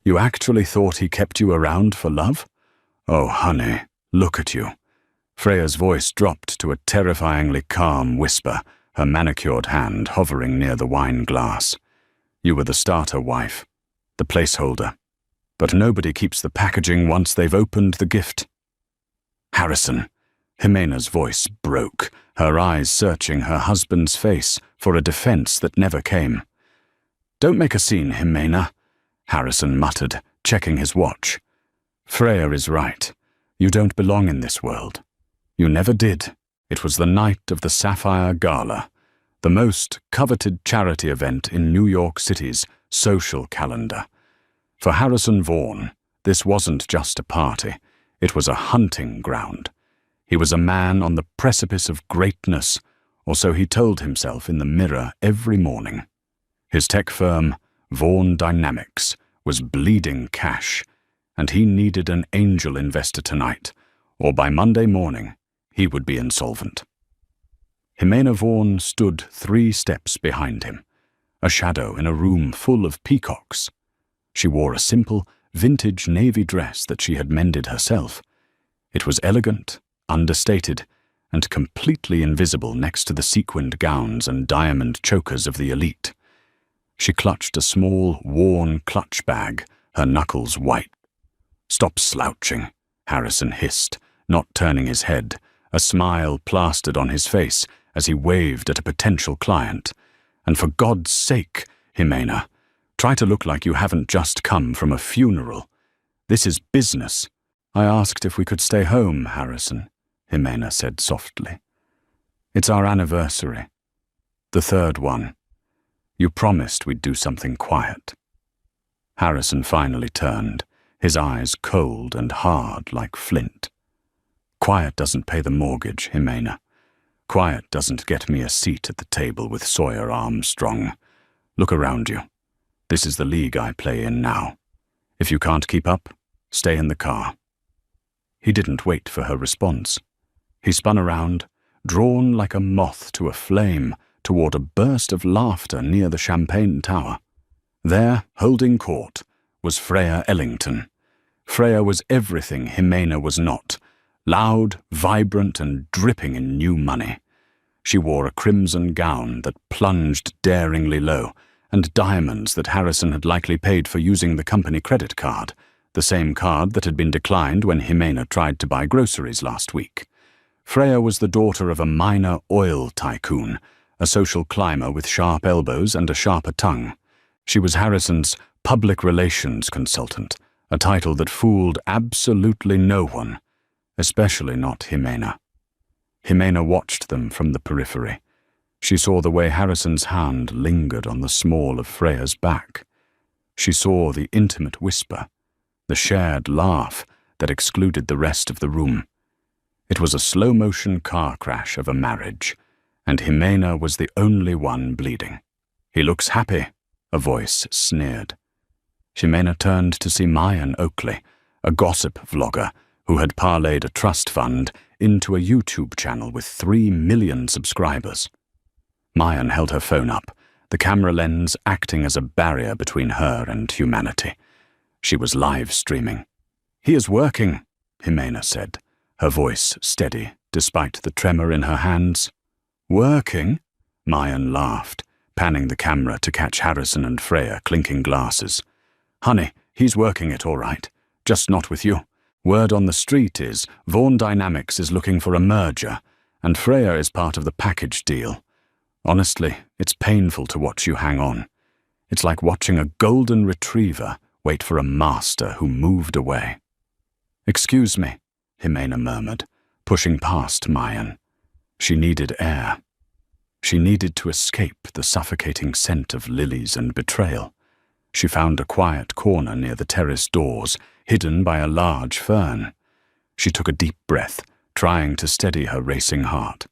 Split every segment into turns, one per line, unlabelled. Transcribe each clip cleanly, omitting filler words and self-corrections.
You actually thought he kept you around for love? Oh, honey, look at you. Freya's voice dropped to a terrifyingly calm whisper, her manicured hand hovering near the wine glass. You were the starter wife, the placeholder. But nobody keeps the packaging once they've opened the gift. Harrison. Jimena's voice broke, her eyes searching her husband's face for a defense that never came. Don't make a scene, Jimena, Harrison muttered, checking his watch. Freya is right. You don't belong in this world. You never did. It was the night of the Sapphire Gala, the most coveted charity event in New York City's social calendar. For Harrison Vaughan, this wasn't just a party. It was a hunting ground. He was a man on the precipice of greatness, or so he told himself in the mirror every morning. His tech firm, Vaughan Dynamics, was bleeding cash, and he needed an angel investor tonight, or by Monday morning, he would be insolvent. Jimena Vaughan stood 3 steps behind him, a shadow in a room full of peacocks. She wore a simple, vintage navy dress that she had mended herself. It was elegant, understated, and completely invisible next to the sequined gowns and diamond chokers of the elite. She clutched a small, worn clutch bag, her knuckles white. "Stop slouching," Harrison hissed, not turning his head, a smile plastered on his face as he waved at a potential client. "And for God's sake, Jimena, try to look like you haven't just come from a funeral. This is business." "I asked if we could stay home, Harrison," Jimena said softly. "It's our anniversary. The 3rd one. You promised we'd do something quiet." Harrison finally turned, his eyes cold and hard like flint. "Quiet doesn't pay the mortgage, Jimena. Quiet doesn't get me a seat at the table with Sawyer Armstrong. Look around you. This is the league I play in now. If you can't keep up, stay in the car." He didn't wait for her response. He spun around, drawn like a moth to a flame, toward a burst of laughter near the champagne tower. There, holding court, was Freya Ellington. Freya was everything Jimena was not, loud, vibrant, and dripping in new money. She wore a crimson gown that plunged daringly low, and diamonds that Harrison had likely paid for using the company credit card, the same card that had been declined when Jimena tried to buy groceries last week. Freya was the daughter of a minor oil tycoon, a social climber with sharp elbows and a sharper tongue. She was Harrison's public relations consultant, a title that fooled absolutely no one, especially not Jimena. Jimena watched them from the periphery. She saw the way Harrison's hand lingered on the small of Freya's back. She saw the intimate whisper, the shared laugh that excluded the rest of the room. It was a slow-motion car crash of a marriage, and Jimena was the only one bleeding. "He looks happy," a voice sneered. Jimena turned to see Mayan Oakley, a gossip vlogger who had parlayed a trust fund into a YouTube channel with 3 million subscribers. Mayan held her phone up, the camera lens acting as a barrier between her and humanity. She was live streaming. "He is working," Jimena said, her voice steady despite the tremor in her hands. "Working?" Mayan laughed, panning the camera to catch Harrison and Freya clinking glasses. "Honey, he's working it all right, just not with you. Word on the street is Vaughan Dynamics is looking for a merger, and Freya is part of the package deal. Honestly, it's painful to watch you hang on. It's like watching a golden retriever wait for a master who moved away." "Excuse me," Jimena murmured, pushing past Mayan. She needed air. She needed to escape the suffocating scent of lilies and betrayal. She found a quiet corner near the terrace doors, hidden by a large fern. She took a deep breath, trying to steady her racing heart.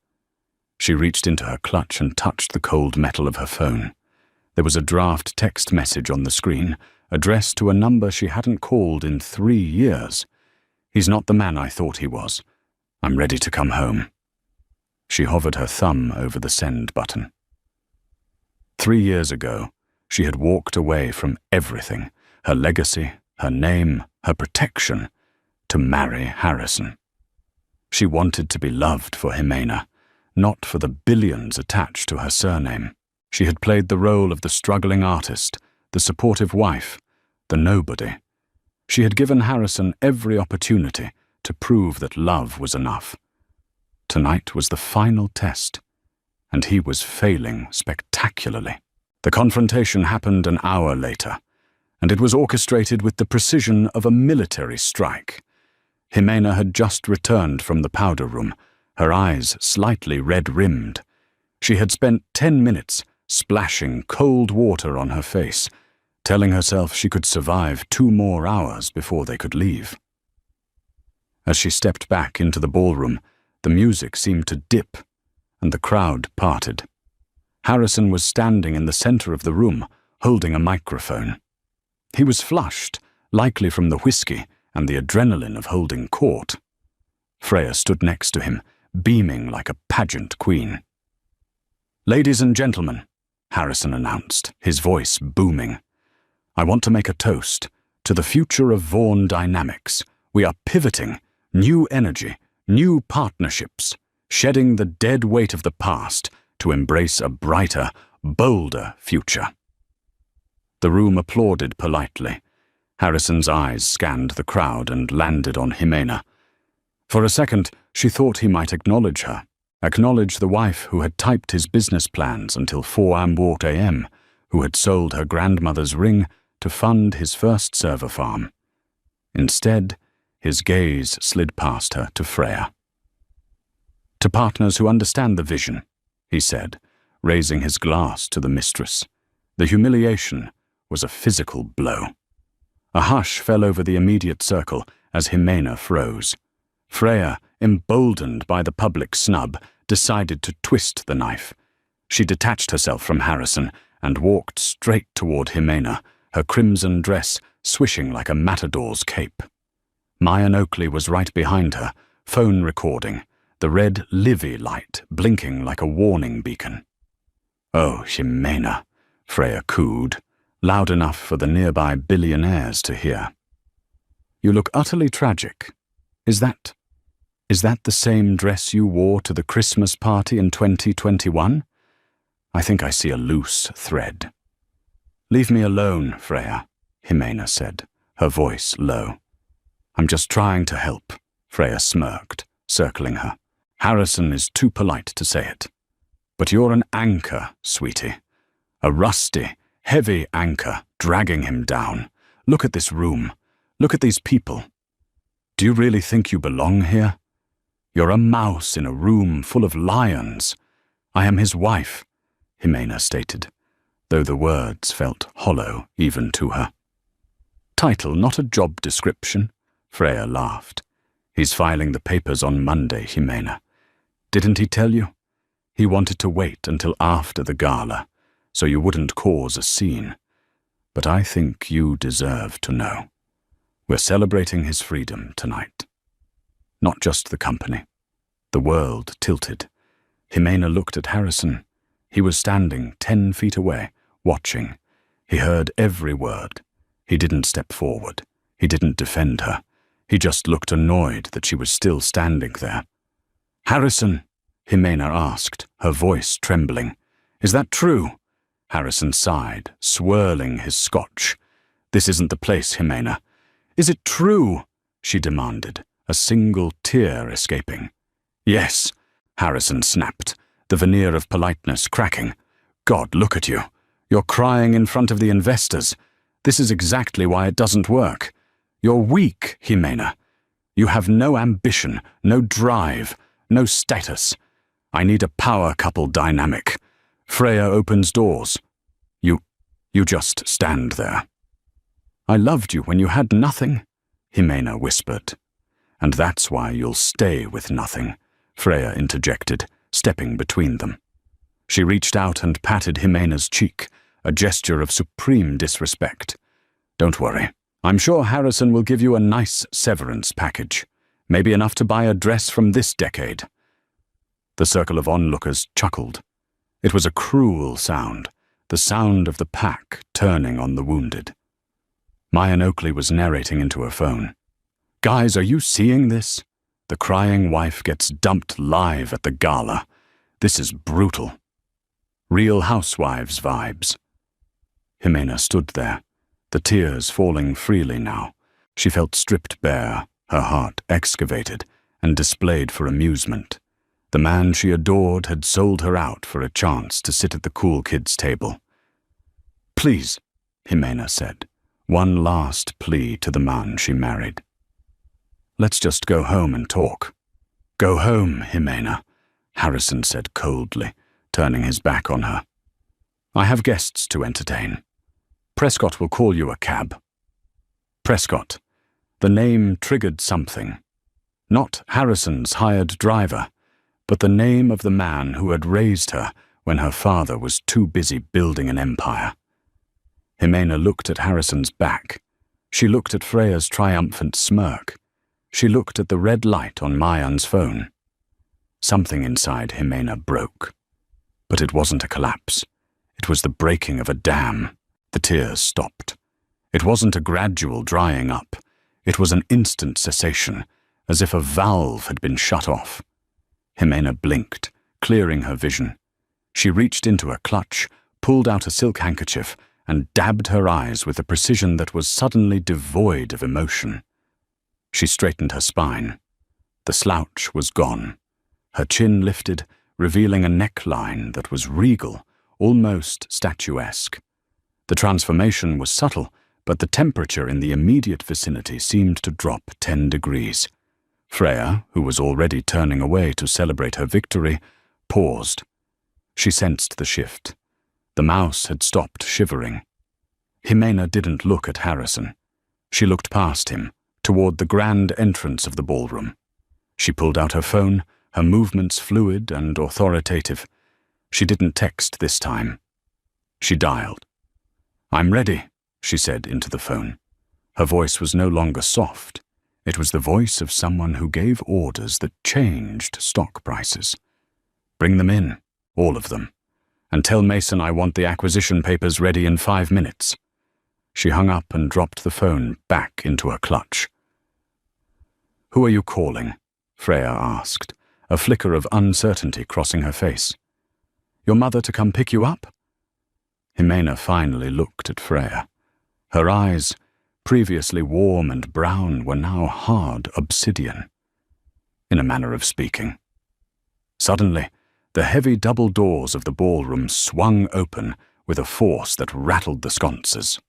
She reached into her clutch and touched the cold metal of her phone. There was a draft text message on the screen, addressed to a number she hadn't called in 3 years. "He's not the man I thought he was. I'm ready to come home." She hovered her thumb over the send button. 3 years ago, she had walked away from everything, her legacy, her name, her protection, to marry Harrison. She wanted to be loved for Heiress, not for the billions attached to her surname. She had played the role of the struggling artist, the supportive wife, the nobody. She had given Harrison every opportunity to prove that love was enough. Tonight was the final test, and he was failing spectacularly. The confrontation happened an hour later, and it was orchestrated with the precision of a military strike. Heiress had just returned from the powder room, her eyes slightly red-rimmed. She had spent 10 minutes splashing cold water on her face, telling herself she could survive 2 more hours before they could leave. As she stepped back into the ballroom, the music seemed to dip, and the crowd parted. Harrison was standing in the center of the room, holding a microphone. He was flushed, likely from the whiskey and the adrenaline of holding court. Freya stood next to him, beaming like a pageant queen. "Ladies and gentlemen," Harrison announced, his voice booming, "I want to make a toast to the future of Vaughn Dynamics. We are pivoting, new energy, new partnerships, shedding the dead weight of the past to embrace a brighter, bolder future." The room applauded politely. Harrison's eyes scanned the crowd and landed on Heiress. For a second, she thought he might acknowledge her, acknowledge the wife who had typed his business plans until 4 a.m., who had sold her grandmother's ring to fund his first server farm. Instead, his gaze slid past her to Freya. "To partners who understand the vision," he said, raising his glass to the Mistress. The humiliation was a physical blow. A hush fell over the immediate circle as Heiress froze. Freya, emboldened by the public snub, decided to twist the knife. She detached herself from Harrison and walked straight toward Heiress, her crimson dress swishing like a matador's cape. Mayan Oakley was right behind her, phone recording, the red Livy light blinking like a warning beacon. "Oh, Heiress," Freya cooed, loud enough for the nearby billionaires to hear. "You look utterly tragic. Is that the same dress you wore to the Christmas party in 2021? I think I see a loose thread." "Leave me alone, Freya," Heiress said, her voice low. "I'm just trying to help," Freya smirked, circling her. "Harrison is too polite to say it. But you're an anchor, sweetie. A rusty, heavy anchor dragging him down. Look at this room. Look at these people. Do you really think you belong here? You're a mouse in a room full of lions. I am his wife," Heiress stated, though the words felt hollow even to her. "Title, not a job description," Freya laughed. "He's filing the papers on Monday, Heiress. Didn't he tell you? He wanted to wait until after the gala, so you wouldn't cause a scene. But I think you deserve to know. We're celebrating his freedom tonight. Not just the company." The world tilted. Heiress looked at Harrison. He was standing 10 feet away, watching. He heard every word. He didn't step forward. He didn't defend her. He just looked annoyed that she was still standing there. "Harrison," Heiress asked, her voice trembling. "Is that true?" Harrison sighed, swirling his scotch. "This isn't the place, Heiress. Is it true?" she demanded, a single tear escaping. "Yes," Harrison snapped, the veneer of politeness cracking. "God, look at you. You're crying in front of the investors. This is exactly why it doesn't work. You're weak, Heiress. You have no ambition, no drive, no status. I need a power couple dynamic. Freya opens doors. You just stand there." "I loved you when you had nothing," Heiress whispered. "And that's why you'll stay with nothing," Freya interjected, stepping between them. She reached out and patted Heiress's cheek, a gesture of supreme disrespect. "Don't worry. I'm sure Harrison will give you a nice severance package, maybe enough to buy a dress from this decade." The circle of onlookers chuckled. It was a cruel sound, the sound of the pack turning on the wounded. Mayan Oakley was narrating into her phone. "Guys, are you seeing this? The crying wife gets dumped live at the Gala. This is brutal. Real Housewives vibes." Jimena stood there, the tears falling freely now. She felt stripped bare, her heart excavated and displayed for amusement. The man she adored had sold her out for a chance to sit at the cool kids' table. "Please," Jimena said, one last plea to the man she married. "Let's just go home and talk." "Go home, Jimena," Harrison said coldly, turning his back on her. "I have guests to entertain. Prescott will call you a cab." Prescott. The name triggered something. Not Harrison's hired driver, but the name of the man who had raised her when her father was too busy building an empire. Jimena looked at Harrison's back. She looked at Freya's triumphant smirk. She looked at the red light on Mayan's phone. Something inside Jimena broke. But it wasn't a collapse. It was the breaking of a dam. The tears stopped. It wasn't a gradual drying up. It was an instant cessation, as if a valve had been shut off. Jimena blinked, clearing her vision. She reached into her clutch, pulled out a silk handkerchief, and dabbed her eyes with a precision that was suddenly devoid of emotion. She straightened her spine. The slouch was gone. Her chin lifted, revealing a neckline that was regal, almost statuesque. The transformation was subtle, but the temperature in the immediate vicinity seemed to drop 10 degrees. Freya, who was already turning away to celebrate her victory, paused. She sensed the shift. The mouse had stopped shivering. Jimena didn't look at Harrison. She looked past him, toward the grand entrance of the ballroom. She pulled out her phone, her movements fluid and authoritative. She didn't text this time. She dialed. "I'm ready," she said into the phone. Her voice was no longer soft. It was the voice of someone who gave orders that changed stock prices. "Bring them in, all of them. And tell Mason I want the acquisition papers ready in 5 minutes." She hung up and dropped the phone back into her clutch. "Who are you calling?" Freya asked, a flicker of uncertainty crossing her face. "Your mother to come pick you up?" Jimena finally looked at Freya. Her eyes, previously warm and brown, were now hard obsidian, in a manner of speaking. Suddenly, the heavy double doors of the ballroom swung open with a force that rattled the sconces.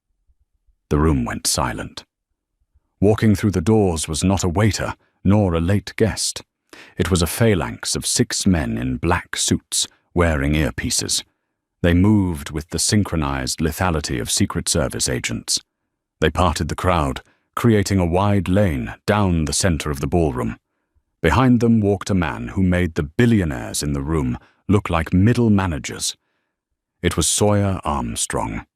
The room went silent. Walking through the doors was not a waiter, nor a late guest. It was a phalanx of 6 men in black suits, wearing earpieces. They moved with the synchronized lethality of Secret Service agents. They parted the crowd, creating a wide lane down the center of the ballroom. Behind them walked a man who made the billionaires in the room look like middle managers. It was Sawyer Armstrong.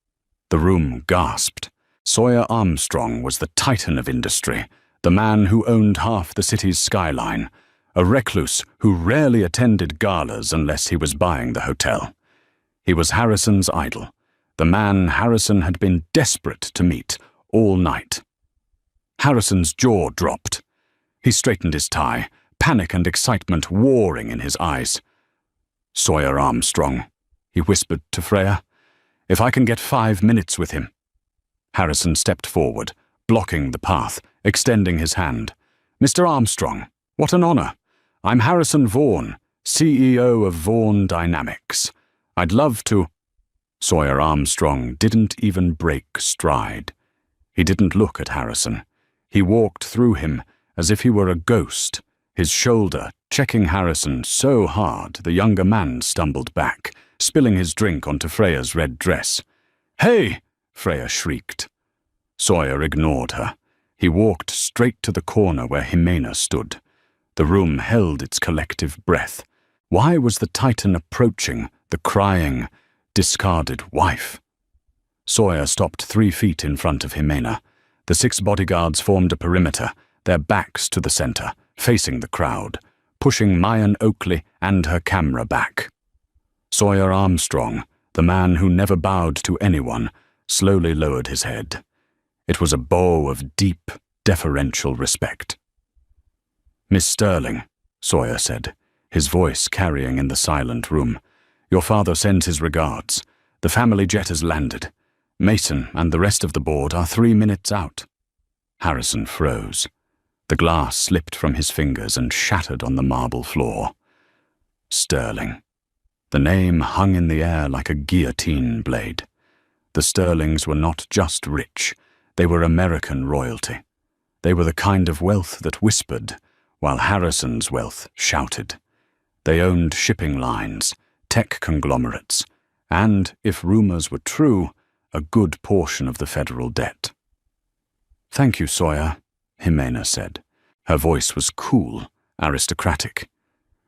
The room gasped. Sawyer Armstrong was the titan of industry, the man who owned half the city's skyline, a recluse who rarely attended galas unless he was buying the hotel. He was Harrison's idol, the man Harrison had been desperate to meet all night. Harrison's jaw dropped. He straightened his tie, panic and excitement warring in his eyes. "Sawyer Armstrong," he whispered to Freya. "If I can get 5 minutes with him." Harrison stepped forward, blocking the path, extending his hand. "Mr. Armstrong, what an honor. I'm Harrison Vaughan, CEO of Vaughan Dynamics. I'd love to—" Sawyer Armstrong didn't even break stride. He didn't look at Harrison. He walked through him as if he were a ghost, his shoulder checking Harrison so hard the younger man stumbled back, spilling his drink onto Freya's red dress. "Hey!" Freya shrieked. Sawyer ignored her. He walked straight to the corner where Jimena stood. The room held its collective breath. Why was the Titan approaching the crying, discarded wife? Sawyer stopped 3 feet in front of Jimena. The 6 bodyguards formed a perimeter, their backs to the center, facing the crowd, pushing Mayan Oakley and her camera back. Sawyer Armstrong, the man who never bowed to anyone, slowly lowered his head. It was a bow of deep, deferential respect. "Miss Sterling," Sawyer said, his voice carrying in the silent room, "your father sends his regards. The family jet has landed. Mason and the rest of the board are 3 minutes out." Harrison froze. The glass slipped from his fingers and shattered on the marble floor. Sterling. The name hung in the air like a guillotine blade. The Sterlings were not just rich, they were American royalty. They were the kind of wealth that whispered, while Harrison's wealth shouted. They owned shipping lines, tech conglomerates, and, if rumors were true, a good portion of the federal debt. "Thank you, Sawyer," Jimena said. Her voice was cool, aristocratic.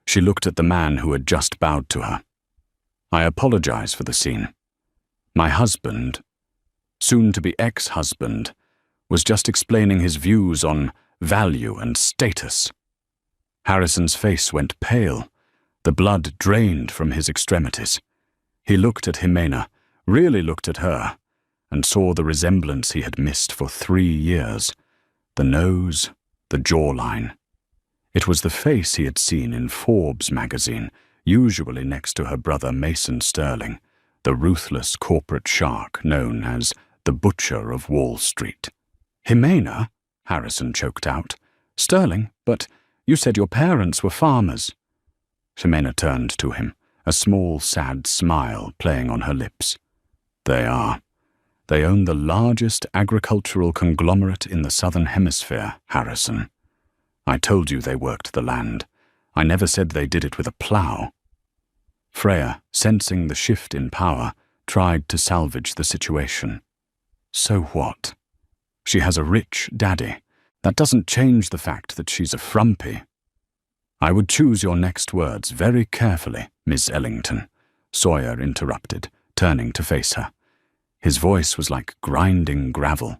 She looked at the man who had just bowed to her. "I apologize for the scene. My husband, soon-to-be ex-husband, was just explaining his views on value and status." Harrison's face went pale. The blood drained from his extremities. He looked at Jimena, really looked at her, and saw the resemblance he had missed for 3 years. The nose, the jawline. It was the face he had seen in Forbes magazine, usually next to her brother Mason Sterling, the ruthless corporate shark known as the Butcher of Wall Street. "Jimena?" Harrison choked out. "Sterling, but you said your parents were farmers." Jimena turned to him, a small, sad smile playing on her lips. "They are. They own the largest agricultural conglomerate in the Southern Hemisphere, Harrison. I told you they worked the land. I never said they did it with a plow." Freya, sensing the shift in power, tried to salvage the situation. "So what? She has a rich daddy. That doesn't change the fact that she's a frumpy." "I would choose your next words very carefully, Miss Ellington," Sawyer interrupted, turning to face her. His voice was like grinding gravel.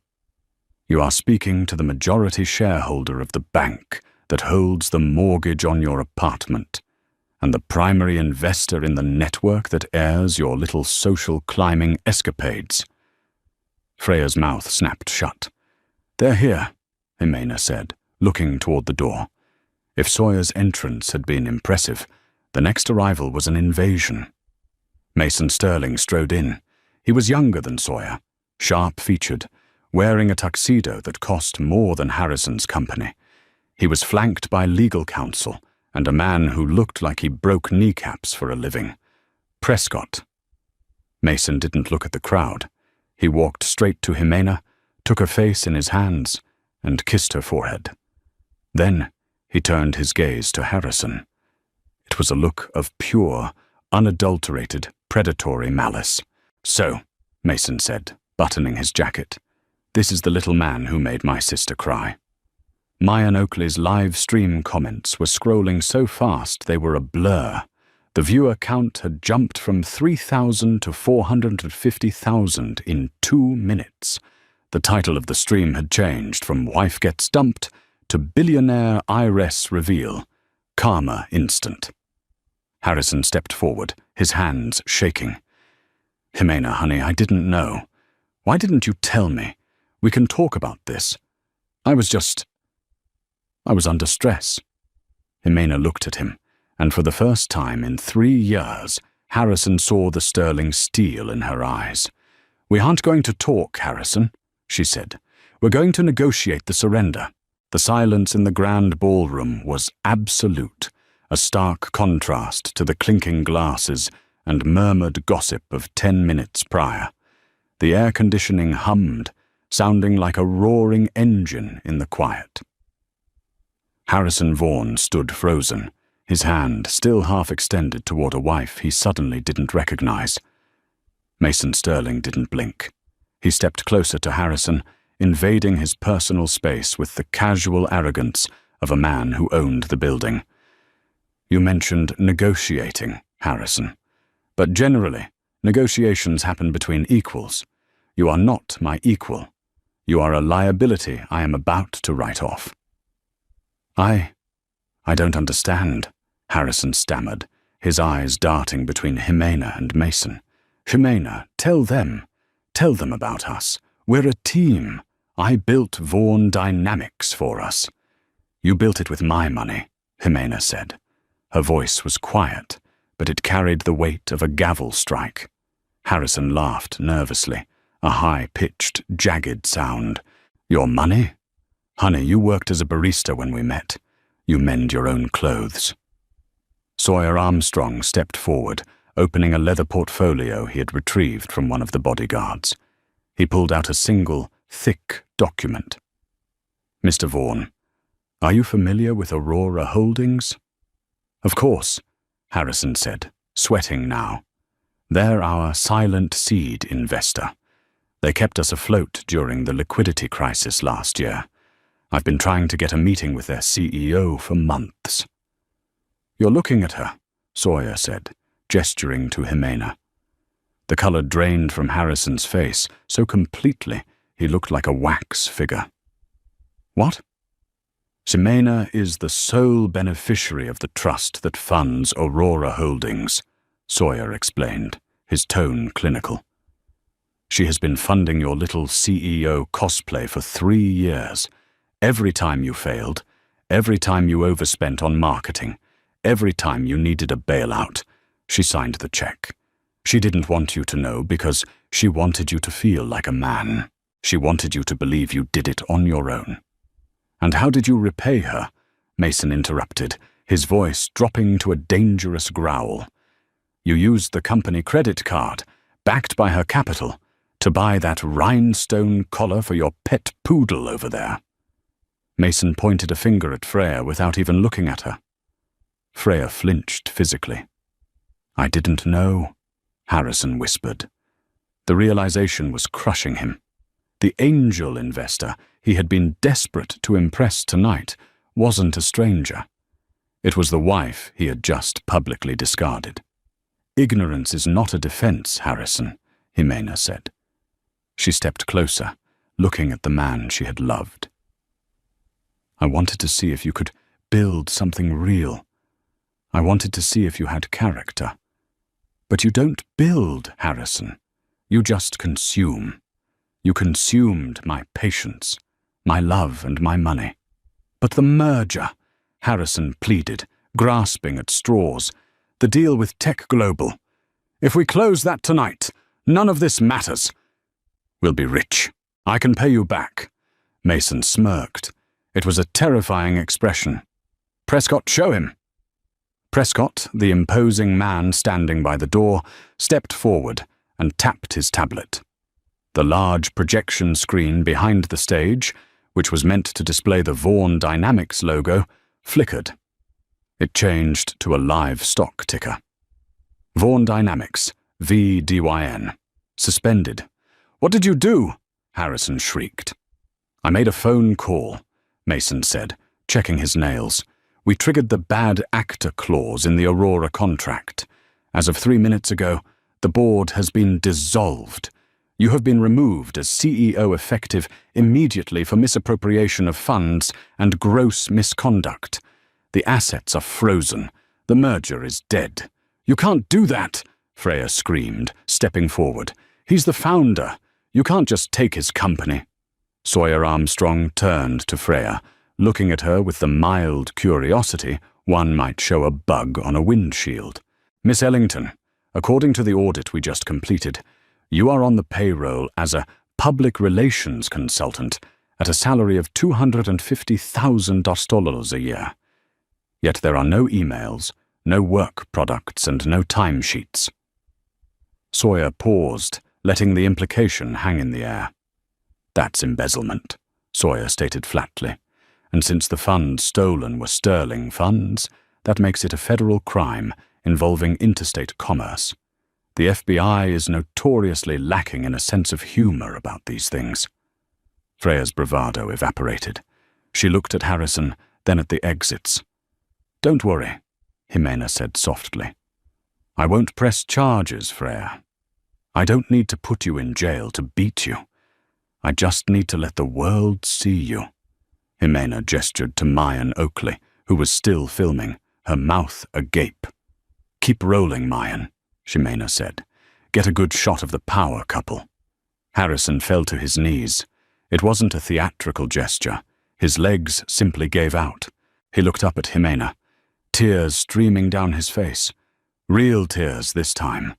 "You are speaking to the majority shareholder of the bank that holds the mortgage on your apartment, and the primary investor in the network that airs your little social climbing escapades." Freya's mouth snapped shut. "They're here," Jimena said, looking toward the door. If Sawyer's entrance had been impressive, the next arrival was an invasion. Mason Sterling strode in. He was younger than Sawyer, sharp-featured, wearing a tuxedo that cost more than Harrison's company. He was flanked by legal counsel and a man who looked like he broke kneecaps for a living. Prescott. Mason didn't look at the crowd. He walked straight to Jimena, took her face in his hands, and kissed her forehead. Then he turned his gaze to Harrison. It was a look of pure, unadulterated, predatory malice. "So," Mason said, buttoning his jacket, "this is the little man who made my sister cry." Mayan Oakley's live stream comments were scrolling so fast they were a blur. The viewer count had jumped from 3,000 to 450,000 in 2 minutes. The title of the stream had changed from "Wife Gets Dumped" to "Billionaire Heiress Reveal. Karma Instant." Harrison stepped forward, his hands shaking. "Jimena, honey, I didn't know. Why didn't you tell me? We can talk about this. I was under stress." Jimena looked at him, and for the first time in 3 years, Harrison saw the sterling steel in her eyes. "We aren't going to talk, Harrison," she said. "We're going to negotiate the surrender." The silence in the grand ballroom was absolute, a stark contrast to the clinking glasses and murmured gossip of 10 minutes prior. The air conditioning hummed, sounding like a roaring engine in the quiet. Harrison Vaughan stood frozen, his hand still half extended toward a wife he suddenly didn't recognize. Mason Sterling didn't blink. He stepped closer to Harrison, invading his personal space with the casual arrogance of a man who owned the building. "You mentioned negotiating, Harrison. But generally, negotiations happen between equals. You are not my equal. You are a liability I am about to write off." I don't understand," Harrison stammered, his eyes darting between Jimena and Mason. "Jimena, tell them about us. We're a team. I built Vaughan Dynamics for us. You built it with my money, Jimena said. Her voice was quiet, but it carried the weight of a gavel strike. Harrison laughed nervously, a high-pitched, jagged sound. Your money? Honey, you worked as a barista when we met. You mend your own clothes. Sawyer Armstrong stepped forward, opening a leather portfolio he had retrieved from one of the bodyguards. He pulled out a single, thick document. Mr. Vaughan, are you familiar with Aurora Holdings? Of course, Harrison said, sweating now. They're our silent seed investor. They kept us afloat during the liquidity crisis last year. I've been trying to get a meeting with their CEO for months. You're looking at her, Sawyer said, gesturing to Jimena. The color drained from Harrison's face so completely he looked like a wax figure. What? Jimena is the sole beneficiary of the trust that funds Aurora Holdings, Sawyer explained, his tone clinical. She has been funding your little CEO cosplay for 3 years. Every time you failed, every time you overspent on marketing, every time you needed a bailout, she signed the check. She didn't want you to know because she wanted you to feel like a man. She wanted you to believe you did it on your own. And how did you repay her? Mason interrupted, his voice dropping to a dangerous growl. You used the company credit card, backed by her capital, to buy that rhinestone collar for your pet poodle over there. Mason pointed a finger at Freya without even looking at her. Freya flinched physically. I didn't know, Harrison whispered. The realization was crushing him. The angel investor he had been desperate to impress tonight wasn't a stranger. It was the wife he had just publicly discarded. Ignorance is not a defense, Harrison, Jimena said. She stepped closer, looking at the man she had loved. I wanted to see if you could build something real. I wanted to see if you had character. But you don't build, Harrison. You just consume. You consumed my patience, my love and my money. But the merger, Harrison pleaded, grasping at straws. The deal with Tech Global. If we close that tonight, none of this matters. We'll be rich. I can pay you back. Mason smirked. It was a terrifying expression. Prescott, show him. Prescott, the imposing man standing by the door, stepped forward and tapped his tablet. The large projection screen behind the stage, which was meant to display the Vaughan Dynamics logo, flickered. It changed to a live stock ticker. Vaughan Dynamics, VDYN. Suspended. What did you do? Harrison shrieked. I made a phone call, Mason said, checking his nails. We triggered the bad actor clause in the Aurora contract. As of 3 minutes ago, the board has been dissolved. You have been removed as CEO effective immediately for misappropriation of funds and gross misconduct. The assets are frozen. The merger is dead. You can't do that, Freya screamed, stepping forward. He's the founder. You can't just take his company. Sawyer Armstrong turned to Freya, looking at her with the mild curiosity one might show a bug on a windshield. Miss Ellington, according to the audit we just completed, you are on the payroll as a public relations consultant at a salary of $250,000 a year. Yet there are no emails, no work products, and no timesheets. Sawyer paused, letting the implication hang in the air. That's embezzlement, Sawyer stated flatly. And since the funds stolen were sterling funds, that makes it a federal crime involving interstate commerce. The FBI is notoriously lacking in a sense of humor about these things. Freya's bravado evaporated. She looked at Harrison, then at the exits. Don't worry, Jimena said softly. I won't press charges, Freya. I don't need to put you in jail to beat you. I just need to let the world see you. Jimena gestured to Mayan Oakley, who was still filming, her mouth agape. Keep rolling, Mayan, Jimena said. Get a good shot of the power couple. Harrison fell to his knees. It wasn't a theatrical gesture. His legs simply gave out. He looked up at Jimena, tears streaming down his face. Real tears this time.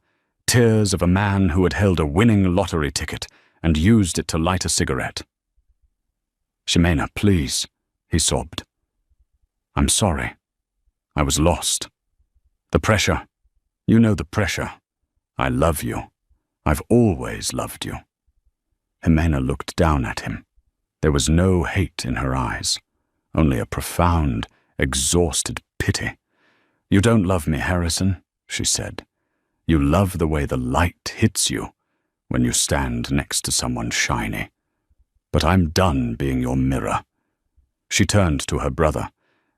Tears of a man who had held a winning lottery ticket and used it to light a cigarette. "Jimena, please," he sobbed. "I'm sorry. I was lost. The pressure. You know the pressure. I love you. I've always loved you." Jimena looked down at him. There was no hate in her eyes, only a profound, exhausted pity. "You don't love me, Harrison," she said. "You love the way the light hits you when you stand next to someone shiny. But I'm done being your mirror." She turned to her brother.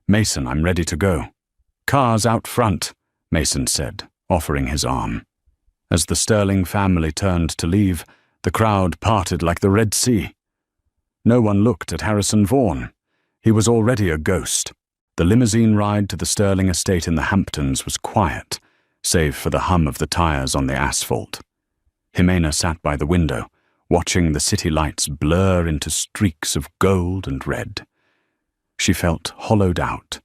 "Mason, I'm ready to go." "Car's out front," Mason said, offering his arm. As the Sterling family turned to leave, the crowd parted like the Red Sea. No one looked at Harrison Vaughan. He was already a ghost. The limousine ride to the Sterling estate in the Hamptons was quiet, save for the hum of the tires on the asphalt. Jimena sat by the window, watching the city lights blur into streaks of gold and red. She felt hollowed out,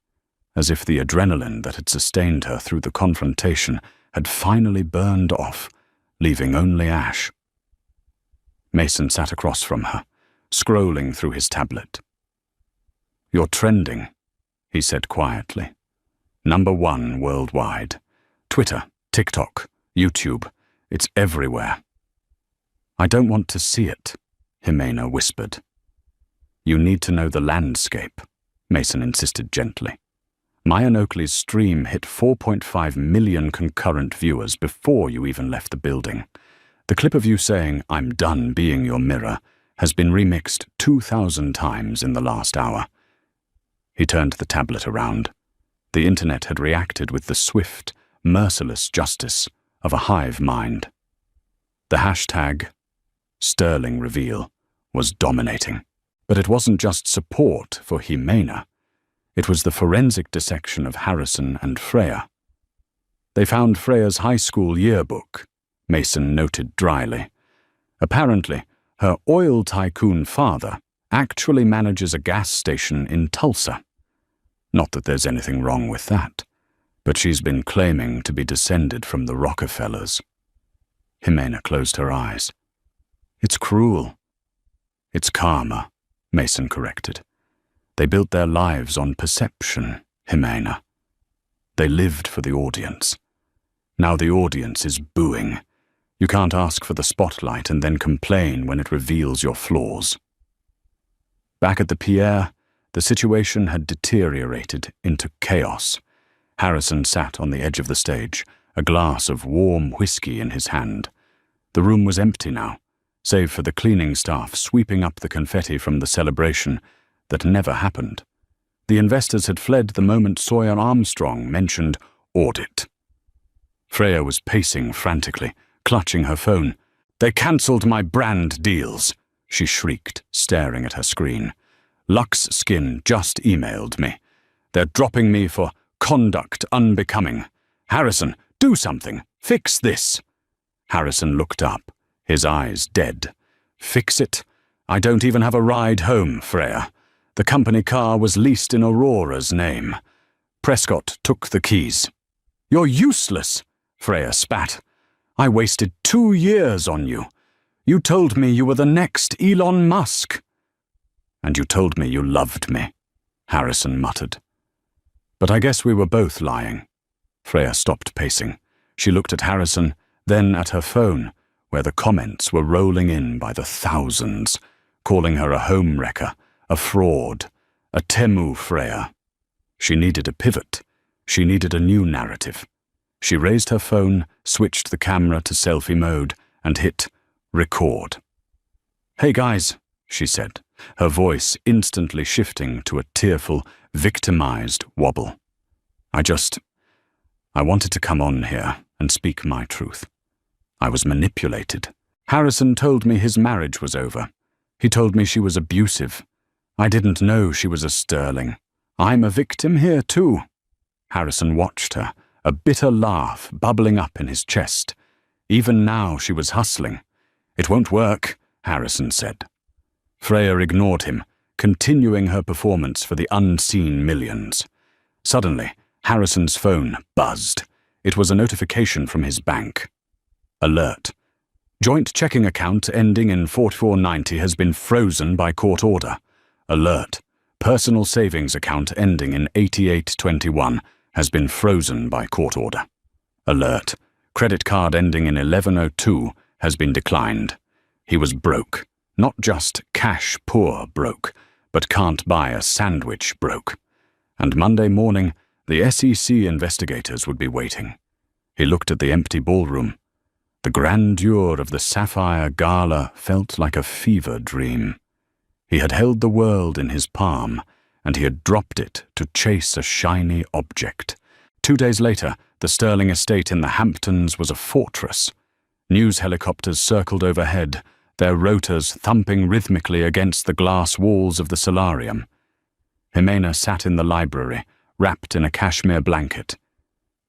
as if the adrenaline that had sustained her through the confrontation had finally burned off, leaving only ash. Mason sat across from her, scrolling through his tablet. "You're trending," he said quietly. #1 worldwide. Twitter, TikTok, YouTube. It's everywhere." "I don't want to see it," Jimena whispered. "You need to know the landscape," Mason insisted gently. Maya Oakley's stream hit 4.5 million concurrent viewers before you even left the building. The clip of you saying, "I'm done being your mirror," has been remixed 2,000 times in the last hour. He turned the tablet around. The internet had reacted with the swift, merciless justice of a hive mind. The hashtag Sterling Reveal was dominating. But it wasn't just support for Jimena. It was the forensic dissection of Harrison and Freya. They found Freya's high school yearbook, Mason noted dryly. Apparently, her oil tycoon father actually manages a gas station in Tulsa. Not that there's anything wrong with that, but she's been claiming to be descended from the Rockefellers. Jimena closed her eyes. "It's cruel." "It's karma," Mason corrected. "They built their lives on perception, Jimena. They lived for the audience. Now the audience is booing. You can't ask for the spotlight and then complain when it reveals your flaws." Back at the Pierre, the situation had deteriorated into chaos. Harrison sat on the edge of the stage, a glass of warm whiskey in his hand. The room was empty now, save for the cleaning staff sweeping up the confetti from the celebration that never happened. The investors had fled the moment Sawyer Armstrong mentioned audit. Freya was pacing frantically, clutching her phone. "They cancelled my brand deals," she shrieked, staring at her screen. "Lux Skin just emailed me. They're dropping me for conduct unbecoming. Harrison, do something. Fix this." Harrison looked up, his eyes dead. "Fix it? I don't even have a ride home, Freya. The company car was leased in Aurora's name. Prescott took the keys." "You're useless," Freya spat. "I wasted 2 years on you. You told me you were the next Elon Musk." "And you told me you loved me," Harrison muttered. "But I guess we were both lying." Freya stopped pacing. She looked at Harrison, then at her phone, where the comments were rolling in by the thousands, calling her a homewrecker, a fraud, a Temu Freya. She needed a pivot. She needed a new narrative. She raised her phone, switched the camera to selfie mode, and hit record. "Hey guys," she said, her voice instantly shifting to a tearful, victimized wobble. I wanted to come on here and speak my truth. I was manipulated. Harrison told me his marriage was over. He told me she was abusive. I didn't know she was a Sterling. I'm a victim here too." Harrison watched her, a bitter laugh bubbling up in his chest. Even now she was hustling. "It won't work," Harrison said. Freya ignored him, continuing her performance for the unseen millions. Suddenly, Harrison's phone buzzed. It was a notification from his bank. Alert. Joint checking account ending in 4490 has been frozen by court order. Alert. Personal savings account ending in 8821 has been frozen by court order. Alert. Credit card ending in 1102 has been declined. He was broke. Not just cash poor broke, but can't buy a sandwich broke. And Monday morning, the SEC investigators would be waiting. He looked at the empty ballroom. The grandeur of the sapphire Gala felt like a fever dream. He had held the world in his palm, and he had dropped it to chase a shiny object. 2 days later, the Sterling estate in the Hamptons was a fortress. News helicopters circled overhead, their rotors thumping rhythmically against the glass walls of the solarium. Jimena sat in the library, wrapped in a cashmere blanket.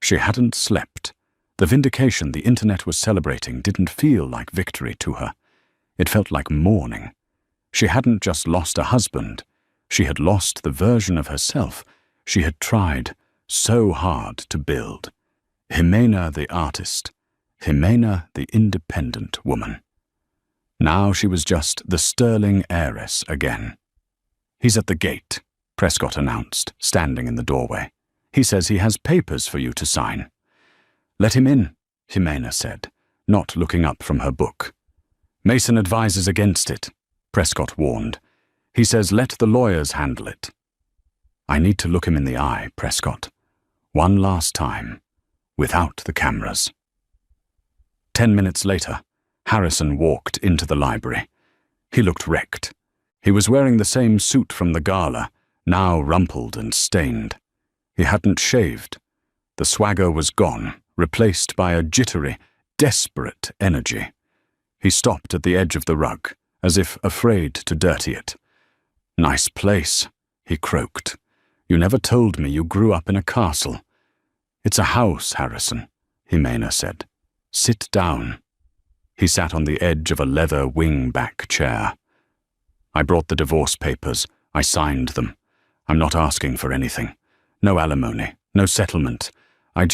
She hadn't slept. The vindication the internet was celebrating didn't feel like victory to her. It felt like mourning. She hadn't just lost a husband. She had lost the version of herself she had tried so hard to build. Jimena the artist. Jimena the independent woman. Now she was just the Sterling heiress again. "He's at the gate," Prescott announced, standing in the doorway. "He says he has papers for you to sign." "Let him in," Jimena said, not looking up from her book. "Mason advises against it," Prescott warned. "He says let the lawyers handle it." "I need to look him in the eye, Prescott. One last time, without the cameras." 10 minutes later, Harrison walked into the library. He looked wrecked. He was wearing the same suit from the gala, now rumpled and stained. He hadn't shaved. The swagger was gone, replaced by a jittery, desperate energy. He stopped at the edge of the rug, as if afraid to dirty it. "Nice place," he croaked. "You never told me you grew up in a castle." "It's a house, Harrison," Jimena said. "Sit down." He sat on the edge of a leather wing-back chair. "I brought the divorce papers. I signed them. I'm not asking for anything. No alimony, no settlement. I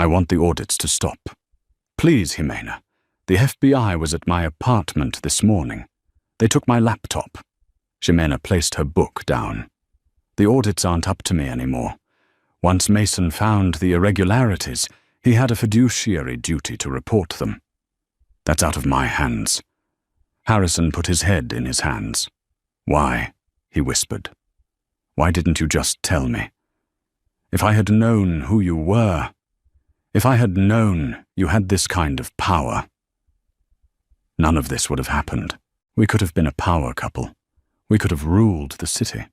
want the audits to stop." "Please, Jimena. The FBI was at my apartment this morning. They took my laptop." Jimena placed her book down. "The audits aren't up to me anymore. Once Mason found the irregularities, he had a fiduciary duty to report them. That's out of my hands." Harrison put his head in his hands. "Why?" he whispered. "Why didn't you just tell me? If I had known who you were, if I had known you had this kind of power, none of this would have happened. We could have been a power couple. We could have ruled the city."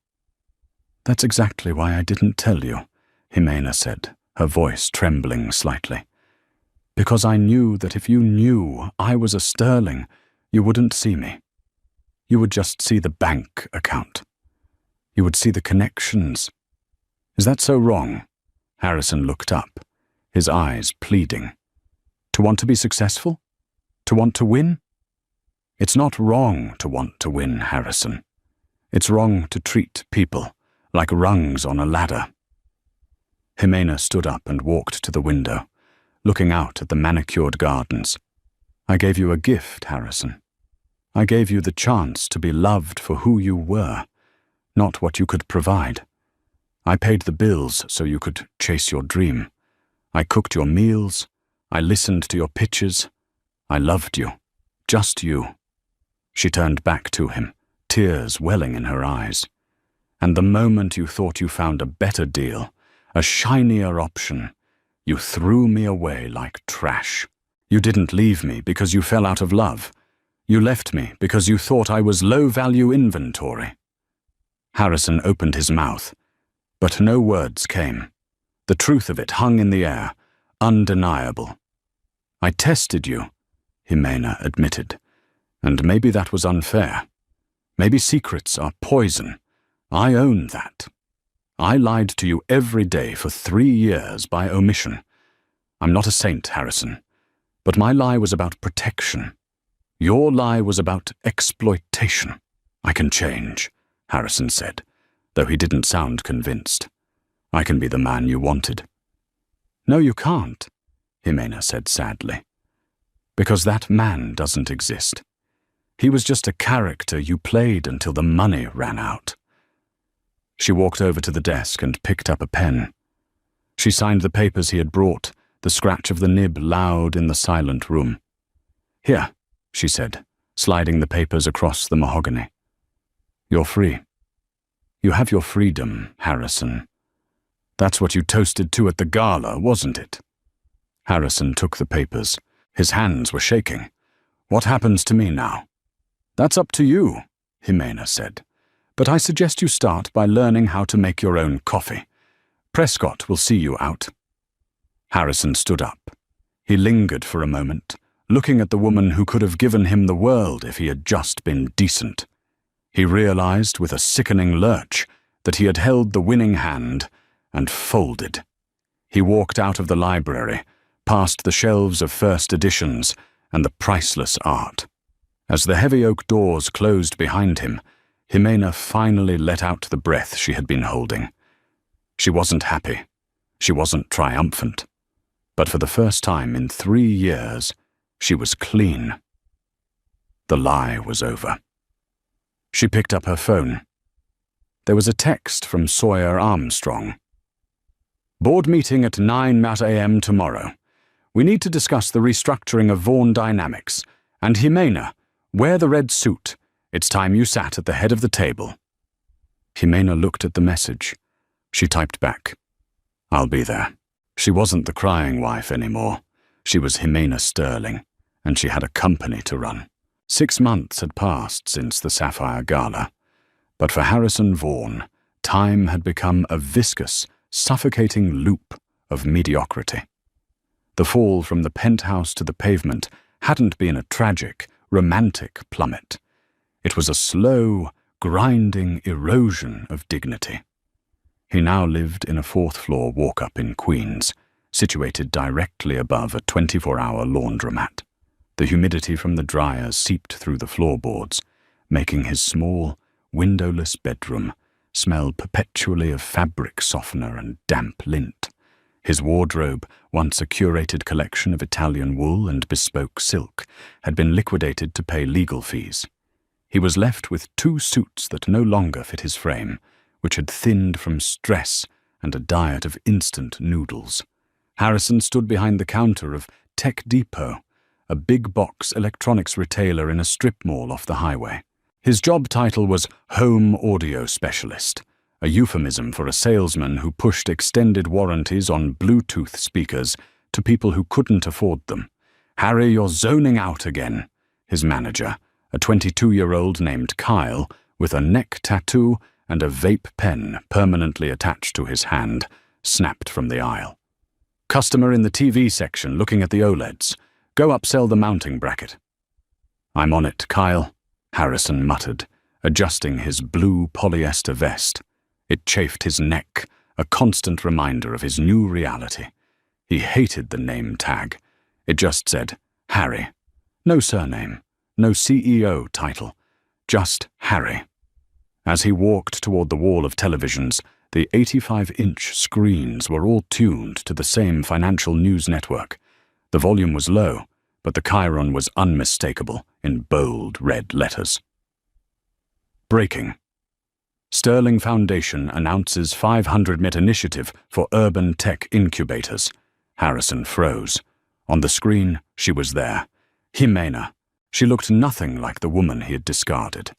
"That's exactly why I didn't tell you," Jimena said, her voice trembling slightly. "Because I knew that if you knew I was a Sterling, you wouldn't see me. You would just see the bank account. You would see the connections." "Is that so wrong?" Harrison looked up, his eyes pleading. "To want to be successful? To want to win?" "It's not wrong to want to win, Harrison. It's wrong to treat people like rungs on a ladder." Jimena stood up and walked to the window, looking out at the manicured gardens. "I gave you a gift, Harrison. I gave you the chance to be loved for who you were, not what you could provide. I paid the bills so you could chase your dream. I cooked your meals. I listened to your pitches. I loved you. Just you." She turned back to him, tears welling in her eyes. "And the moment you thought you found a better deal, a shinier option, you threw me away like trash. You didn't leave me because you fell out of love. You left me because you thought I was low-value inventory." Harrison opened his mouth, but no words came. The truth of it hung in the air, undeniable. "I tested you," Jimena admitted, "and maybe that was unfair. Maybe secrets are poison. I own that. I lied to you every day for 3 years by omission. I'm not a saint, Harrison, but my lie was about protection. Your lie was about exploitation." I can change, Harrison said, though he didn't sound convinced. I can be the man you wanted. No, you can't, Jimena said sadly. Because that man doesn't exist. He was just a character you played until the money ran out. She walked over to the desk and picked up a pen. She signed the papers he had brought, the scratch of the nib loud in the silent room. Here, she said, sliding the papers across the mahogany. You're free. You have your freedom, Harrison. That's what you toasted to at the gala, wasn't it? Harrison took the papers. His hands were shaking. What happens to me now? That's up to you, Jimena said. But I suggest you start by learning how to make your own coffee. Prescott will see you out. Harrison stood up. He lingered for a moment, looking at the woman who could have given him the world if he had just been decent. He realized with a sickening lurch that he had held the winning hand and folded. He walked out of the library, past the shelves of first editions and the priceless art. As the heavy oak doors closed behind him, Jimena finally let out the breath she had been holding. She wasn't happy. She wasn't triumphant. But for the first time in 3 years, she was clean. The lie was over. She picked up her phone. There was a text from Sawyer Armstrong. Board meeting at 9 a.m. tomorrow. We need to discuss the restructuring of Vaughn Dynamics. And Jimena, wear the red suit. It's time you sat at the head of the table. Jimena looked at the message. She typed back. I'll be there. She wasn't the crying wife anymore. She was Jimena Sterling, and she had a company to run. 6 months had passed since the Sapphire Gala, but for Harrison Vaughn, time had become a viscous, suffocating loop of mediocrity. The fall from the penthouse to the pavement hadn't been a tragic, romantic plummet. It was a slow, grinding erosion of dignity. He now lived in a 4th-floor walk-up in Queens, situated directly above a 24-hour laundromat. The humidity from the dryer seeped through the floorboards, making his small, windowless bedroom smell perpetually of fabric softener and damp lint. His wardrobe, once a curated collection of Italian wool and bespoke silk, had been liquidated to pay legal fees. He was left with 2 suits that no longer fit his frame, which had thinned from stress and a diet of instant noodles. Harrison stood behind the counter of Tech Depot, a big-box electronics retailer in a strip mall off the highway. His job title was Home Audio Specialist, a euphemism for a salesman who pushed extended warranties on Bluetooth speakers to people who couldn't afford them. Harry, you're zoning out again, his manager, a 22-year-old named Kyle, with a neck tattoo and a vape pen permanently attached to his hand, snapped from the aisle. Customer in the TV section looking at the OLEDs. Go upsell the mounting bracket. I'm on it, Kyle, Harrison muttered, adjusting his blue polyester vest. It chafed his neck, a constant reminder of his new reality. He hated the name tag. It just said, Harry. No surname, no CEO title, just Harry. As he walked toward the wall of televisions, the 85-inch screens were all tuned to the same financial news network. The volume was low, but the chyron was unmistakable in bold red letters. Breaking. Sterling Foundation announces 500-mit initiative for urban tech incubators. Harrison froze. On the screen, she was there. Jimena. She looked nothing like the woman he had discarded.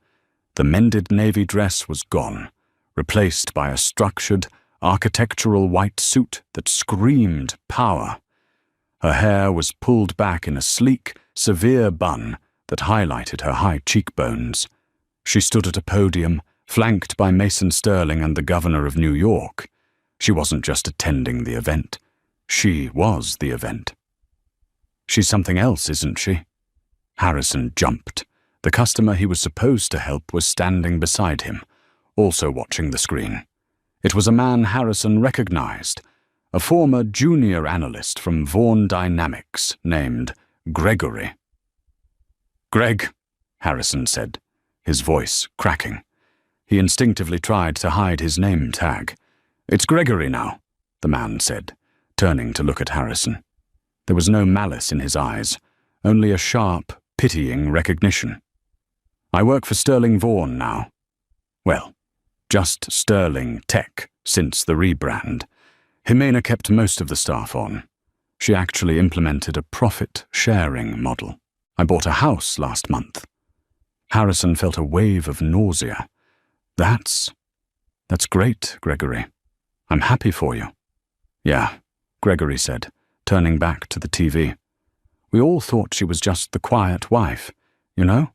The mended navy dress was gone, replaced by a structured, architectural white suit that screamed power. Her hair was pulled back in a sleek, severe bun that highlighted her high cheekbones. She stood at a podium, flanked by Mason Sterling and the governor of New York. She wasn't just attending the event. She was the event. She's something else, isn't she? Harrison jumped. The customer he was supposed to help was standing beside him, also watching the screen. It was a man Harrison recognized, a former junior analyst from Vaughn Dynamics named Gregory. Greg, Harrison said. his voice cracking. He instinctively tried to hide his name tag. "It's Gregory now," the man said, turning to look at Harrison. There was no malice in his eyes, only a sharp, pitying recognition. "I work for Sterling Vaughan now. Well, just Sterling Tech since the rebrand. Jimena kept most of the staff on. She actually implemented a profit-sharing model. I bought a house last month." Harrison felt a wave of nausea. That's great, Gregory. I'm happy for you." "Yeah," Gregory said, turning back to the TV. "We all thought she was just the quiet wife, you know?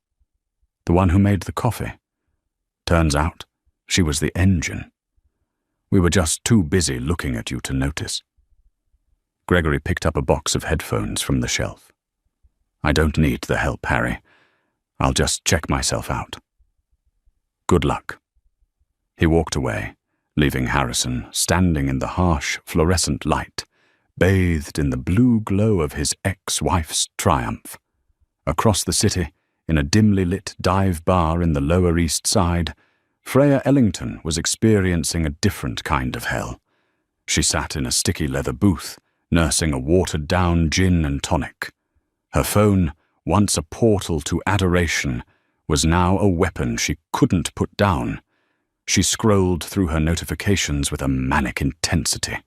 The one who made the coffee. Turns out, she was the engine. We were just too busy looking at you to notice." Gregory picked up a box of headphones from the shelf. "I don't need the help, Harry. I'll just check myself out. Good luck." He walked away, leaving Harrison standing in the harsh fluorescent light, bathed in the blue glow of his ex-wife's triumph. Across the city, in a dimly lit dive bar in the Lower East Side, Freya Ellington was experiencing a different kind of hell. She sat in a sticky leather booth, nursing a watered-down gin and tonic. Her phone, once a portal to adoration, was now a weapon she couldn't put down. She scrolled through her notifications with a manic intensity.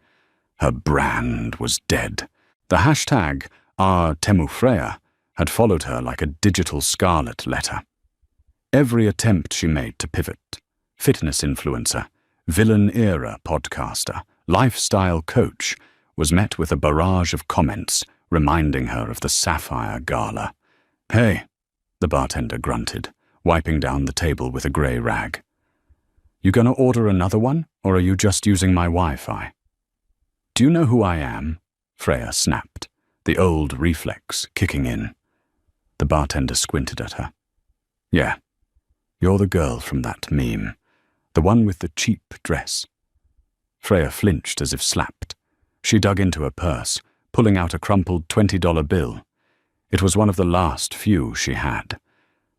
Her brand was dead. The hashtag #RTemuFreya had followed her like a digital scarlet letter. Every attempt she made to pivot, fitness influencer, villain-era podcaster, lifestyle coach, was met with a barrage of comments reminding her of the Sapphire Gala. "Hey," the bartender grunted, wiping down the table with a grey rag. "You gonna order another one, or are you just using my Wi-Fi?" "Do you know who I am?" Freya snapped, the old reflex kicking in. The bartender squinted at her. "Yeah, you're the girl from that meme, the one with the cheap dress." Freya flinched as if slapped. She dug into her purse, pulling out a crumpled $20 bill. It was one of the last few she had.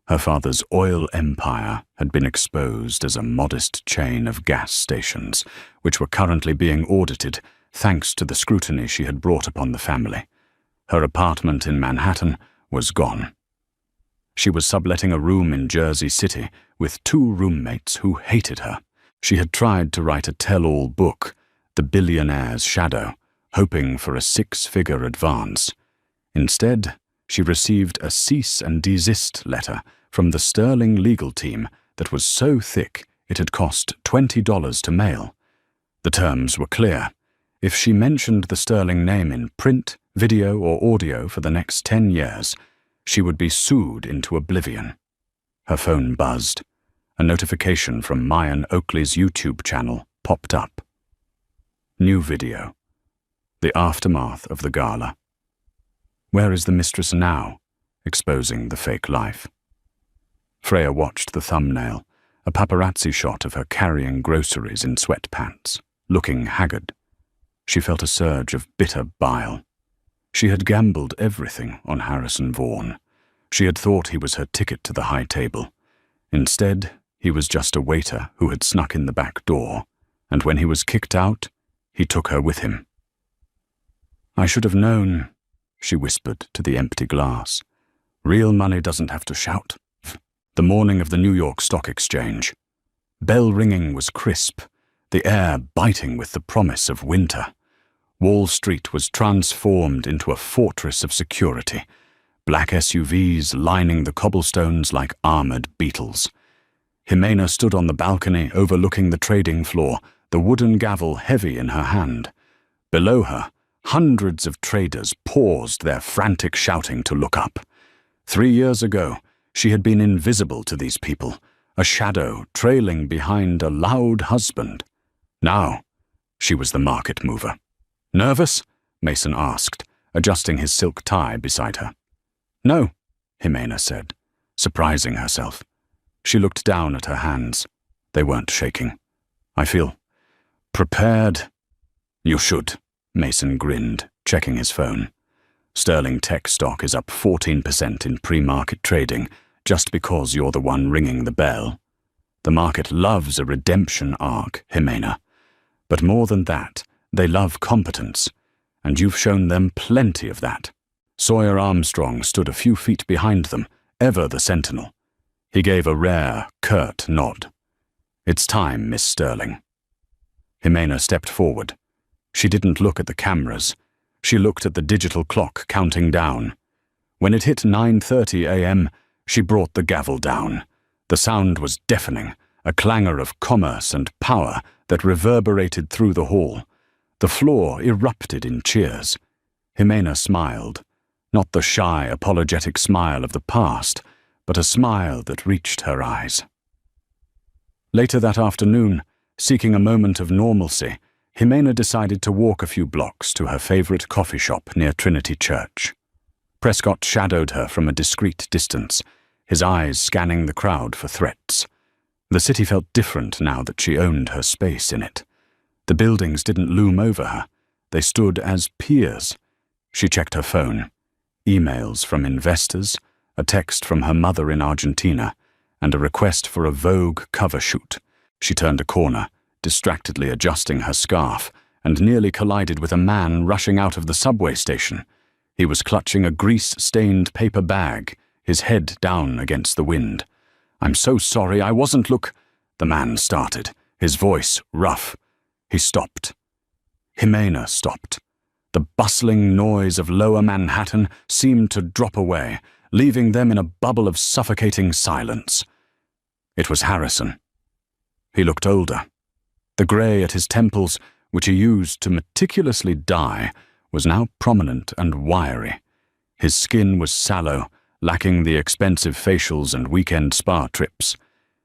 Her father's oil empire had been exposed as a modest chain of gas stations, which were currently being audited thanks to the scrutiny she had brought upon the family. Her apartment in Manhattan was gone. She was subletting a room in Jersey City with 2 roommates who hated her. She had tried to write a tell-all book, The Billionaire's Shadow, hoping for a 6-figure advance. Instead, she received a cease and desist letter from the Sterling legal team that was so thick it had cost $20 to mail. The terms were clear. If she mentioned the Sterling name in print, video, or audio for the next 10 years, she would be sued into oblivion. Her phone buzzed. A notification from Mayan Oakley's YouTube channel popped up. New video. The aftermath of the gala. Where is the mistress now? Exposing the fake life. Freya watched the thumbnail, a paparazzi shot of her carrying groceries in sweatpants, looking haggard. She felt a surge of bitter bile. She had gambled everything on Harrison Vaughan. She had thought he was her ticket to the high table. Instead, he was just a waiter who had snuck in the back door, and when he was kicked out, he took her with him. "I should have known," she whispered to the empty glass. "Real money doesn't have to shout." The morning of the New York Stock Exchange. Bell ringing was crisp, the air biting with the promise of winter. Wall Street was transformed into a fortress of security, black SUVs lining the cobblestones like armored beetles. Jimena stood on the balcony overlooking the trading floor, the wooden gavel heavy in her hand. Below her, hundreds of traders paused their frantic shouting to look up. 3 years ago, she had been invisible to these people, a shadow trailing behind a loud husband. Now, she was the market mover. "Nervous?" Mason asked, adjusting his silk tie beside her. "No," Jimena said, surprising herself. She looked down at her hands. They weren't shaking. "I feel prepared." "You should," Mason grinned, checking his phone. "Sterling Tech stock is up 14% in pre-market trading, just because you're the one ringing the bell. The market loves a redemption arc, Jimena. But more than that, they love competence, and you've shown them plenty of that. Sawyer Armstrong stood a few feet behind them, ever the sentinel. He gave a rare, curt nod. "It's time, Miss Sterling." Jimena stepped forward. She didn't look at the cameras. She looked at the digital clock counting down. When it hit 9:30 a.m., she brought the gavel down. The sound was deafening, a clangor of commerce and power that reverberated through the hall. The floor erupted in cheers. Jimena smiled, not the shy, apologetic smile of the past, but a smile that reached her eyes. Later that afternoon, seeking a moment of normalcy, Jimena decided to walk a few blocks to her favorite coffee shop near Trinity Church. Prescott shadowed her from a discreet distance, his eyes scanning the crowd for threats. The city felt different now that she owned her space in it. The buildings didn't loom over her. They stood as peers. She checked her phone. Emails from investors, a text from her mother in Argentina, and a request for a Vogue cover shoot. She turned a corner, distractedly adjusting her scarf, and nearly collided with a man rushing out of the subway station. He was clutching a grease-stained paper bag, his head down against the wind. "I'm so sorry, I wasn't the man started, his voice rough. He stopped. Jimena stopped. The bustling noise of lower Manhattan seemed to drop away, leaving them in a bubble of suffocating silence. It was Harrison. He looked older. The grey at his temples, which he used to meticulously dye, was now prominent and wiry. His skin was sallow, lacking the expensive facials and weekend spa trips.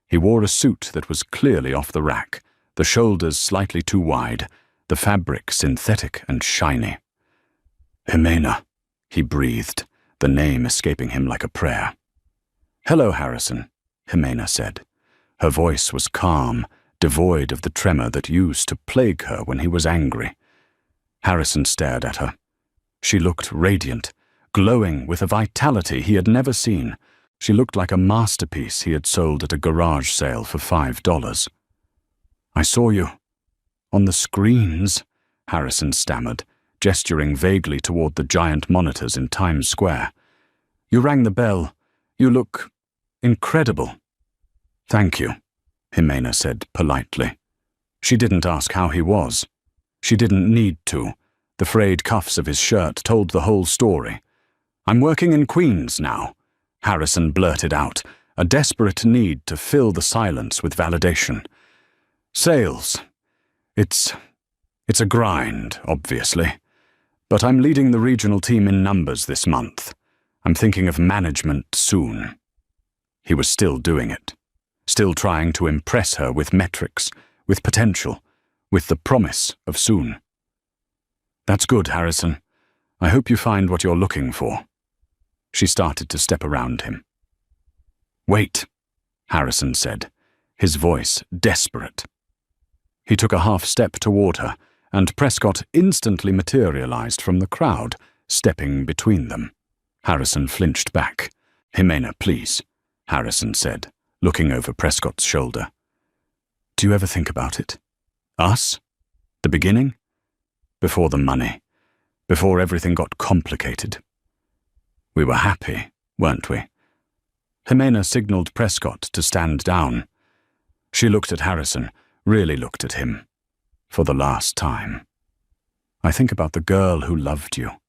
He wore a suit that was clearly off the rack, the shoulders slightly too wide, the fabric synthetic and shiny. "Jimena," he breathed, the name escaping him like a prayer. "Hello, Harrison," Jimena said. Her voice was calm, devoid of the tremor that used to plague her when he was angry. Harrison stared at her. She looked radiant, glowing with a vitality he had never seen. She looked like a masterpiece he had sold at a garage sale for $5. "I saw you on the screens," Harrison stammered, gesturing vaguely toward the giant monitors in Times Square. "You rang the bell. You look incredible." "Thank you," Jimena said politely. She didn't ask how he was. She didn't need to. The frayed cuffs of his shirt told the whole story. "I'm working in Queens now," Harrison blurted out, a desperate need to fill the silence with validation. "Sales. It's a grind, obviously. But I'm leading the regional team in numbers this month. I'm thinking of management soon." He was still doing it. Still trying to impress her with metrics, with potential, with the promise of soon. "That's good, Harrison. I hope you find what you're looking for." She started to step around him. "Wait," Harrison said, his voice desperate. He took a half step toward her, and Prescott instantly materialized from the crowd, stepping between them. Harrison flinched back. "Jimena, please," Harrison said, looking over Prescott's shoulder. "Do you ever think about it? Us? The beginning? Before the money. Before everything got complicated. We were happy, weren't we?" Jimena signaled Prescott to stand down. She looked at Harrison, really looked at him. For the last time. "I think about the girl who loved you,"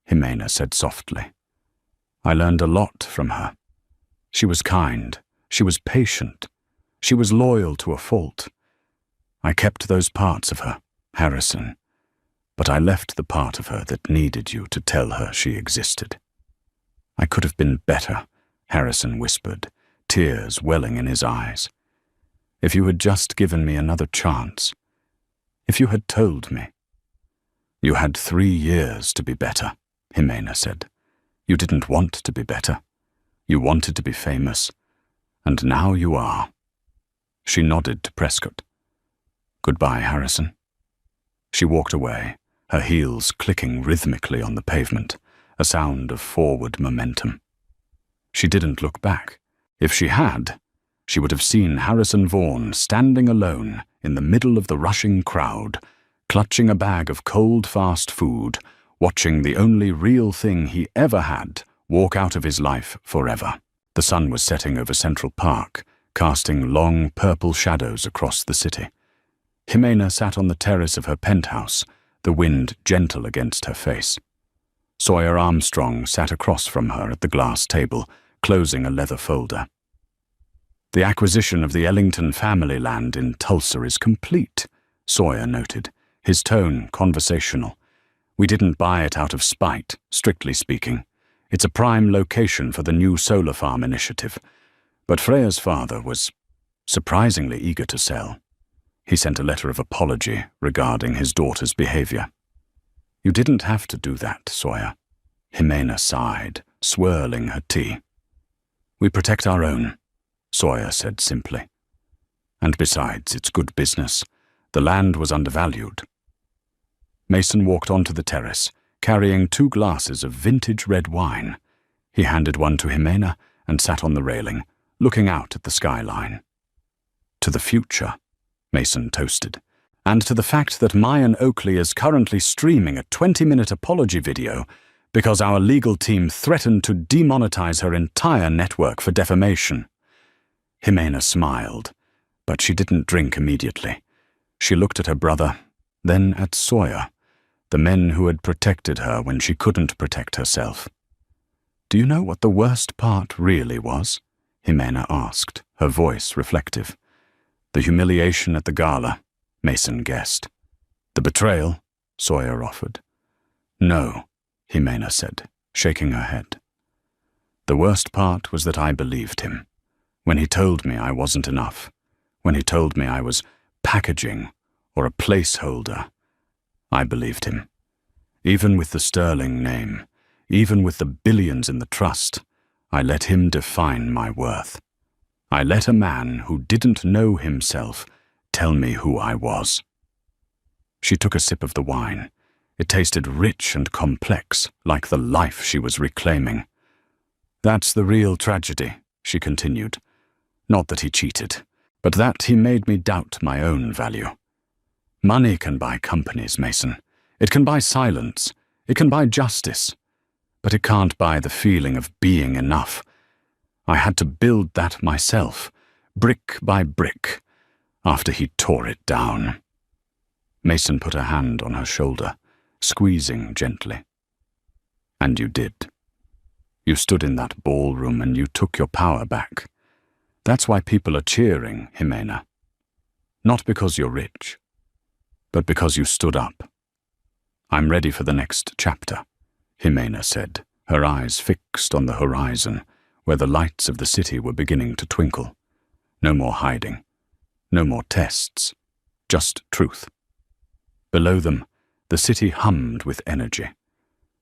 Jimena said softly. "I learned a lot from her. She was kind. She was patient. She was loyal to a fault. I kept those parts of her, Harrison, but I left the part of her that needed you to tell her she existed." "I could have been better," Harrison whispered, tears welling in his eyes. "If you had just given me another chance. If you had told me." "You had 3 years to be better," Jimena said. "You didn't want to be better. You wanted to be famous. And now you are." She nodded to Prescott. "Goodbye, Harrison." She walked away, her heels clicking rhythmically on the pavement, a sound of forward momentum. She didn't look back. If she had, she would have seen Harrison Vaughan standing alone in the middle of the rushing crowd, clutching a bag of cold fast food, watching the only real thing he ever had walk out of his life forever. The sun was setting over Central Park, casting long purple shadows across the city. Jimena sat on the terrace of her penthouse, the wind gentle against her face. Sawyer Armstrong sat across from her at the glass table, closing a leather folder. "The acquisition of the Ellington family land in Tulsa is complete," Sawyer noted, his tone conversational. "We didn't buy it out of spite, strictly speaking. It's a prime location for the new solar farm initiative. But Freya's father was surprisingly eager to sell. He sent a letter of apology regarding his daughter's behavior." "You didn't have to do that, Sawyer." Jimena sighed, swirling her tea. "We protect our own," Sawyer said simply. "And besides, it's good business. The land was undervalued." Mason walked onto the terrace, carrying 2 glasses of vintage red wine. He handed one to Jimena and sat on the railing, looking out at the skyline. "To the future," Mason toasted, "and to the fact that Mayan Oakley is currently streaming a 20-minute apology video because our legal team threatened to demonetize her entire network for defamation." Jimena smiled, but she didn't drink immediately. She looked at her brother, then at Sawyer, the men who had protected her when she couldn't protect herself. "Do you know what the worst part really was?" Jimena asked, her voice reflective. "The humiliation at the gala," Mason guessed. "The betrayal," Sawyer offered. "No," Jimena said, shaking her head. "The worst part was that I believed him. When he told me I wasn't enough, when he told me I was packaging or a placeholder, I believed him. Even with the sterling name, even with the billions in the trust, I let him define my worth. I let a man who didn't know himself tell me who I was." She took a sip of the wine. It tasted rich and complex, like the life she was reclaiming. "That's the real tragedy," she continued. "Not that he cheated, but that he made me doubt my own value. Money can buy companies, Mason. It can buy silence. It can buy justice. But it can't buy the feeling of being enough. I had to build that myself, brick by brick, after he tore it down." Mason put a hand on her shoulder, squeezing gently. "And you did. You stood in that ballroom and you took your power back. That's why people are cheering, Jimena. Not because you're rich, but because you stood up." "I'm ready for the next chapter," Jimena said, her eyes fixed on the horizon, where the lights of the city were beginning to twinkle. No more hiding. No more tests. Just truth. Below them, the city hummed with energy.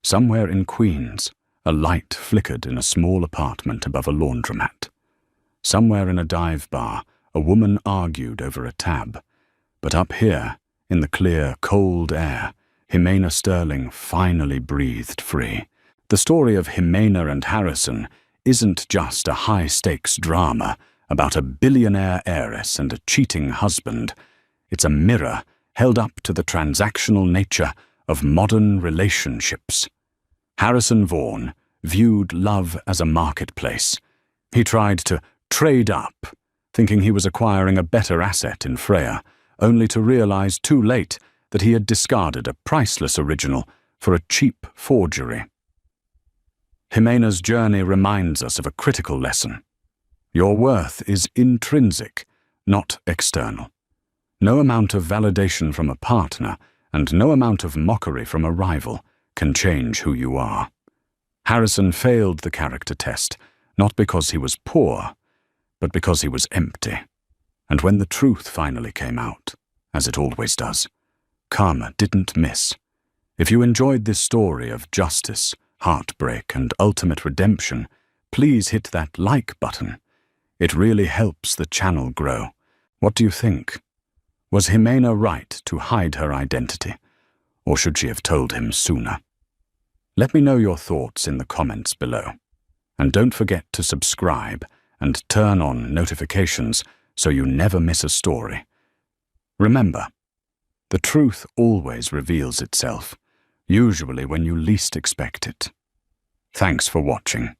Somewhere in Queens, a light flickered in a small apartment above a laundromat. Somewhere in a dive bar, a woman argued over a tab. But up here, in the clear, cold air, Jimena Sterling finally breathed free. The story of Jimena and Harrison isn't just a high-stakes drama about a billionaire heiress and a cheating husband. It's a mirror held up to the transactional nature of modern relationships. Harrison Vaughan viewed love as a marketplace. He tried to trade up, thinking he was acquiring a better asset in Freya, only to realize too late that he had discarded a priceless original for a cheap forgery. Jimena's journey reminds us of a critical lesson. Your worth is intrinsic, not external. No amount of validation from a partner and no amount of mockery from a rival can change who you are. Harrison failed the character test, not because he was poor, but because he was empty. And when the truth finally came out, as it always does, karma didn't miss. If you enjoyed this story of justice, heartbreak, and ultimate redemption, please hit that like button. It really helps the channel grow. What do you think? Was Jimena right to hide her identity, or should she have told him sooner? Let me know your thoughts in the comments below. And don't forget to subscribe and turn on notifications so you never miss a story. Remember, the truth always reveals itself, usually when you least expect it. Thanks for watching.